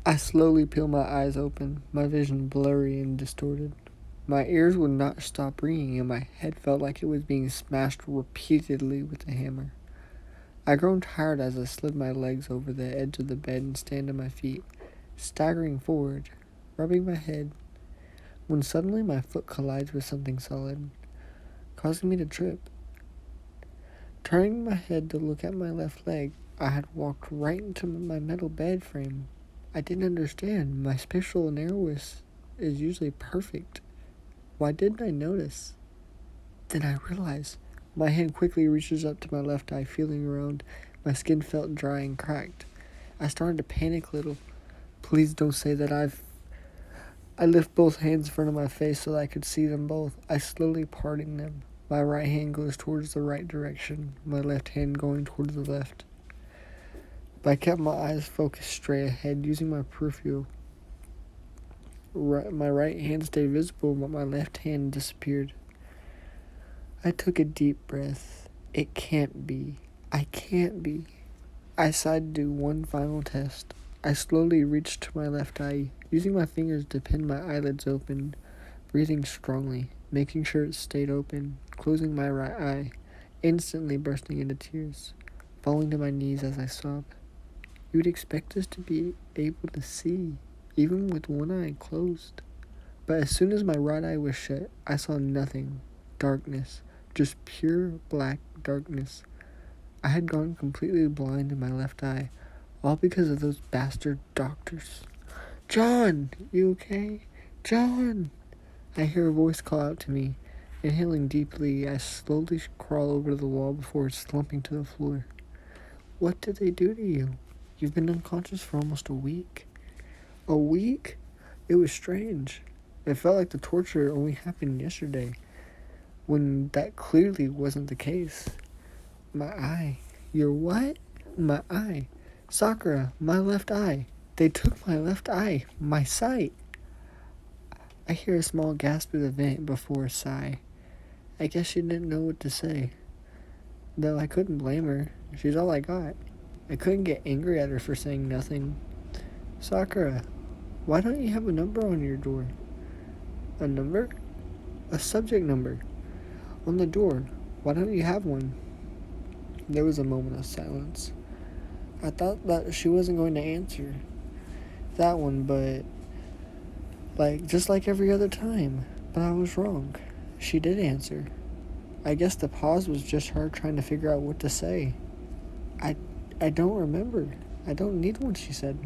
I slowly peeled my eyes open, my vision blurry and distorted. My ears would not stop ringing, and my head felt like it was being smashed repeatedly with a hammer. I groaned tired as I slid my legs over the edge of the bed and stand on my feet, staggering forward, rubbing my head, when suddenly my foot collides with something solid, causing me to trip. Turning my head to look at my left leg, I had walked right into my metal bed frame. I didn't understand. My spatial awareness is usually perfect. Why didn't I notice? Then I realized. My hand quickly reaches up to my left eye, feeling around. My skin felt dry and cracked. I started to panic a little. Please don't say that I lift both hands in front of my face so that I could see them both. I slowly parting them. My right hand goes towards the right direction, my left hand going towards the left. But I kept my eyes focused straight ahead, using my peripheral. My right hand stayed visible, but my left hand disappeared. I took a deep breath. It can't be. I can't be. I decided to do one final test. I slowly reached to my left eye, using my fingers to pin my eyelids open, breathing strongly, making sure it stayed open, closing my right eye, instantly bursting into tears, falling to my knees as I sobbed. You would expect us to be able to see, even with one eye closed. But as soon as my right eye was shut, I saw nothing. Darkness. Just pure black darkness. I had gone completely blind in my left eye, all because of those bastard doctors. John, you okay? John! I hear a voice call out to me. Inhaling deeply, I slowly crawl over to the wall before slumping to the floor. What did they do to you? You've been unconscious for almost a week. A week? It was strange. It felt like the torture only happened yesterday, when that clearly wasn't the case. My eye. Your what? My eye. Sakura, my left eye. They took my left eye. My sight. I hear a small gasp of the vent before a sigh. I guess she didn't know what to say. Though I couldn't blame her. She's all I got. I couldn't get angry at her for saying nothing. Sakura, why don't you have a number on your door? A number? A subject number. On the door. Why don't you have one? There was a moment of silence. I thought that she wasn't going to answer that one, but just like every other time. But I was wrong. She did answer. I guess the pause was just her trying to figure out what to say. I don't remember. I don't need one, she said.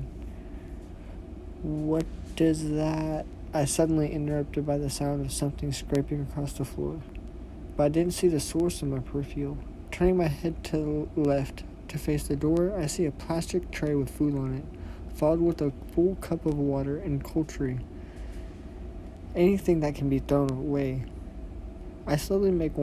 What does that... I suddenly interrupted by the sound of something scraping across the floor. But I didn't see the source of my peripheral. Turning my head to the left to face the door, I see a plastic tray with food on it, followed with a full cup of water and poultry. Anything that can be thrown away. I slowly make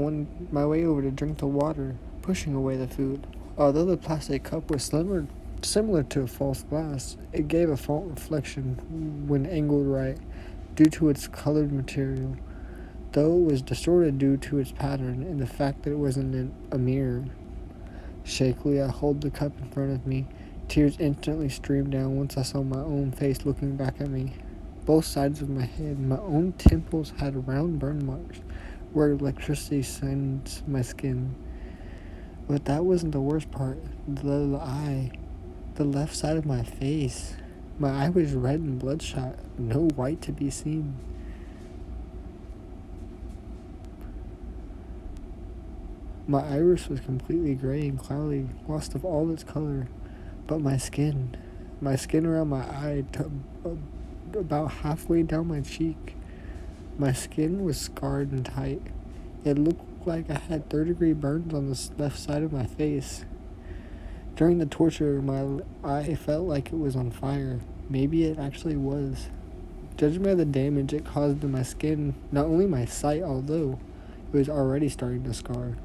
my way over to drink the water, pushing away the food. Although the plastic cup was similar to a false glass, it gave a faint reflection when angled right, due to its colored material, though it was distorted due to its pattern and the fact that it wasn't a mirror. Shakily, I hold the cup in front of me. Tears instantly streamed down once I saw my own face looking back at me. Both sides of my head, my own temples had round burn marks where electricity sends my skin. But that wasn't the worst part. The eye. The left side of my face. My eye was red and bloodshot. No white to be seen. My iris was completely gray and cloudy, lost of all its color. But my skin around my eye about halfway down my cheek. My skin was scarred and tight. It looked like I had third-degree burns on the left side of my face. During the torture, my eye felt like it was on fire. Maybe it actually was. Judging by the damage it caused to my skin, not only my sight, although it was already starting to scar.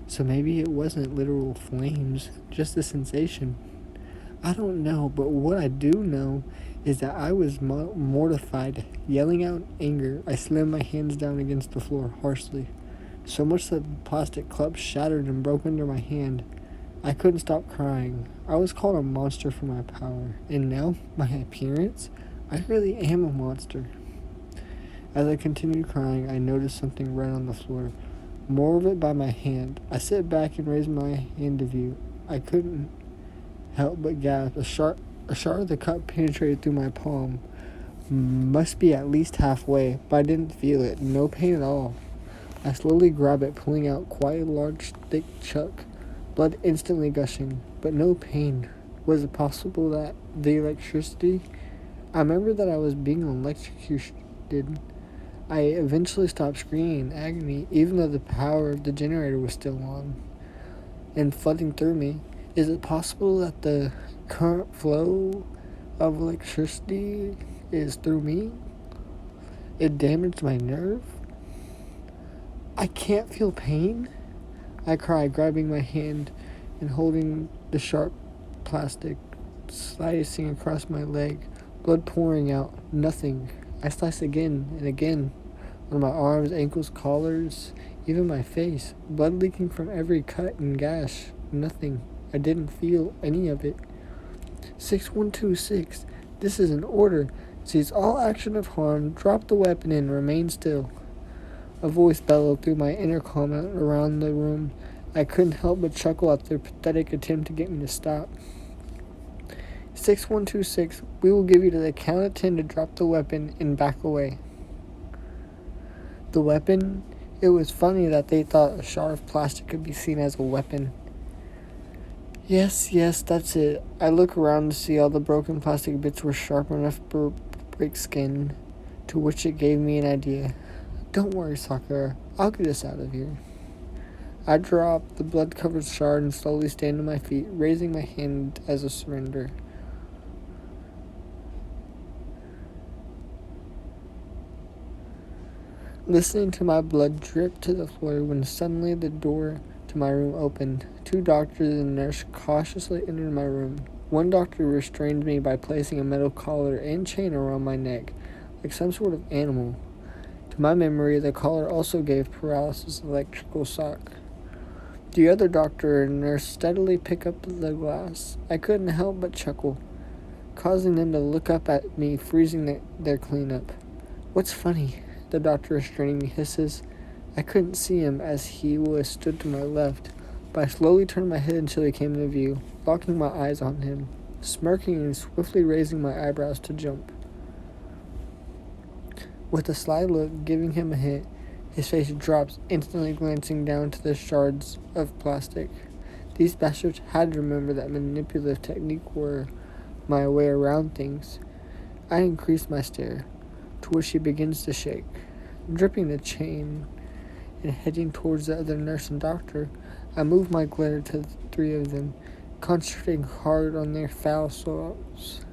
So maybe it wasn't literal flames, just a sensation. I don't know, but what I do know is that I was mortified. Yelling out in anger, I slammed my hands down against the floor harshly, so much that the plastic cup shattered and broke under my hand. I couldn't stop crying. I was called a monster for my power, and now, my appearance, I really am a monster. As I continued crying, I noticed something red on the floor, more of it by my hand. I sit back and raise my hand to view. I couldn't help but gasp. A shard of the cup penetrated through my palm. Must be at least halfway, but I didn't feel it. No pain at all. I slowly grab it, pulling out quite a large, thick chunk. Blood instantly gushing, but no pain. Was it possible that the electricity? I remember that I was being electrocuted. I eventually stopped screaming in agony, even though the power of the generator was still on and flooding through me. Is it possible that the current flow of electricity is through me? It damaged my nerve? I can't feel pain? I cried, grabbing my hand and holding the sharp plastic, slicing across my leg, blood pouring out. Nothing. I sliced again and again on my arms, ankles, collars, even my face, blood leaking from every cut and gash. Nothing. I didn't feel any of it. 6126. This is an order. Cease all action of harm. Drop the weapon and remain still. A voice bellowed through my intercom around the room. I couldn't help but chuckle at their pathetic attempt to get me to stop. 6126. We will give you to the count of 10 to drop the weapon and back away. The weapon? It was funny that they thought a shard of plastic could be seen as a weapon. Yes, that's it. I look around to see all the broken plastic bits were sharp enough to break skin, to which it gave me an idea. Don't worry, Sakura. I'll get us out of here. I drop the blood-covered shard and slowly stand on my feet, raising my hand as a surrender. Listening to my blood drip to the floor when suddenly the door to my room opened. 2 doctors and a nurse cautiously entered my room. One doctor restrained me by placing a metal collar and chain around my neck, like some sort of animal. To my memory, the collar also gave paralysis electrical shock. The other doctor and nurse steadily pick up the glass. I couldn't help but chuckle, causing them to look up at me, freezing their cleanup. What's funny? The doctor restraining me hisses. I couldn't see him as he was stood to my left, but I slowly turned my head until he came into view, locking my eyes on him, smirking and swiftly raising my eyebrows to jump. With a sly look, giving him a hint, his face drops, instantly glancing down to the shards of plastic. These bastards had to remember that manipulative technique were my way around things. I increased my stare, to which he begins to shake, dripping the chain, and heading towards the other nurse and doctor. I move my glare to the 3 of them, concentrating hard on their foul souls.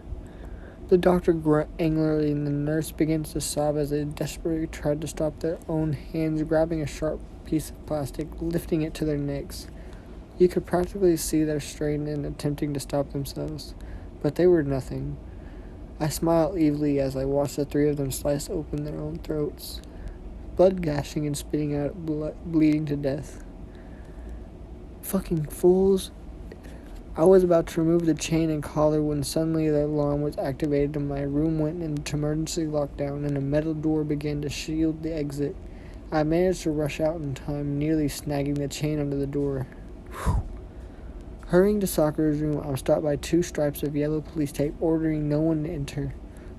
The doctor grunts angrily, and the nurse begins to sob as they desperately try to stop their own hands, grabbing a sharp piece of plastic, lifting it to their necks. You could practically see their strain in attempting to stop themselves, but they were nothing. I smile evilly as I watch the 3 of them slice open their own throats, blood gashing and spitting out blood, bleeding to death. Fucking fools. I was about to remove the chain and collar when suddenly the alarm was activated and my room went into emergency lockdown and a metal door began to shield the exit. I managed to rush out in time, nearly snagging the chain under the door. Whew. Hurrying to Sakura's room, I'm stopped by 2 stripes of yellow police tape ordering no one to enter,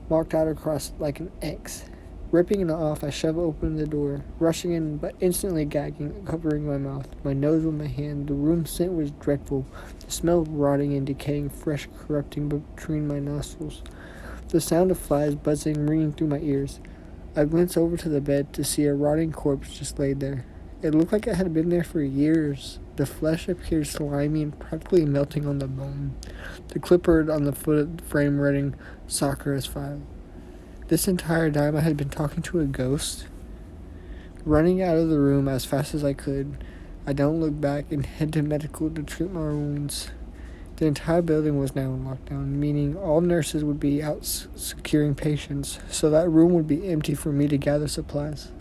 marked out across like an X. Ripping it off, I shove open the door, rushing in but instantly gagging, covering my mouth, my nose with my hand. The room scent was dreadful, the smell of rotting and decaying flesh corrupting between my nostrils, the sound of flies buzzing, ringing through my ears. I glanced over to the bed to see a rotting corpse just laid there. It looked like it had been there for years. The flesh appeared slimy and practically melting on the bone. The clipboard on the foot of the frame reading, Sakura's file. This entire time I had been talking to a ghost. Running out of the room as fast as I could, I don't look back and head to medical to treat my wounds. The entire building was now in lockdown, meaning all nurses would be out securing patients, so that room would be empty for me to gather supplies.